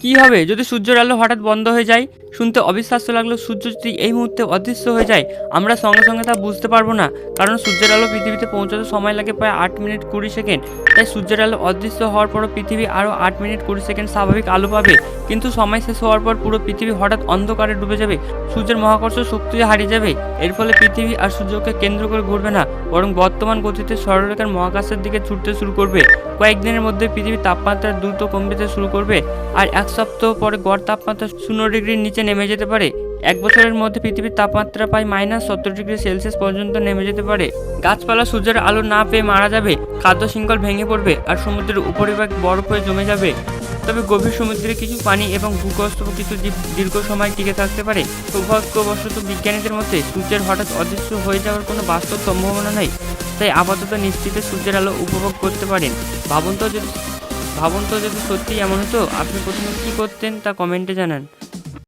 কি হবে যদি সূর্যের আলো হঠাৎ বন্ধ হয়ে যায়? শুনতে অবিশ্বাস্য লাগলেও সূর্য যদি এই মুহূর্তে অদৃশ্য হয়ে যায়, আমরা সঙ্গে সঙ্গে তা বুঝতে পারবো না। কারণ সূর্যের আলো পৃথিবীতে পৌঁছাতে সময় লাগে প্রায় 8 মিনিট 20 সেকেন্ড। তাই সূর্যের আলো অদৃশ্য হওয়ার পরও পৃথিবী আরও 8 মিনিট 20 সেকেন্ড স্বাভাবিক আলো পাবে। কিন্তু সময় শেষ হওয়ার পর পুরো পৃথিবী হঠাৎ অন্ধকারে ডুবে যাবে। সূর্যের মহাকর্ষ শক্তি হারিয়ে যাবে। এর ফলে পৃথিবী আর সূর্যকে কেন্দ্র করে ঘুরবে না, বরং বর্তমান গতিতে সৌররেখার মহাকাশের দিকে ছুটতে শুরু করবে। কয়েকদিনের মধ্যে পৃথিবীর তাপমাত্রা দ্রুত কমতে শুরু করবে, আর এক সপ্তাহ পরে গড় তাপমাত্রা 0 ডিগ্রির নিচে নেমে যেতে পারে। 1 বছরের মধ্যে পৃথিবীর তাপমাত্রা প্রায় -70 ডিগ্রি সেলসিয়াস পর্যন্ত নেমে যেতে পারে। গাছপালা সূর্যের আলো না পেয়ে মারা যাবে, খাদ্য শৃঙ্খল ভেঙে পড়বে, আর সমুদ্রের উপরিভাগ বরফ হয়ে জমে যাবে। তবে গভীর সমুদ্রে কিছু প্রাণী এবং ভূগর্ভস্থ কিছু জীব দীর্ঘ সময় টিকে থাকতে পারে। সৌভাগ্যবশত বিজ্ঞানীদের মতে সূর্যের হঠাৎ অদৃশ্য হয়ে যাওয়ার কোনো বাস্তব সম্ভাবনা নেই। তাই আপাতত নিশ্চিতে সূর্যের আলো উপভোগ করতে পারেন। ভাবুন তো যদি সত্যি এমন হতো, আপনি প্রথমে কী করতেন তা কমেন্টে জানান।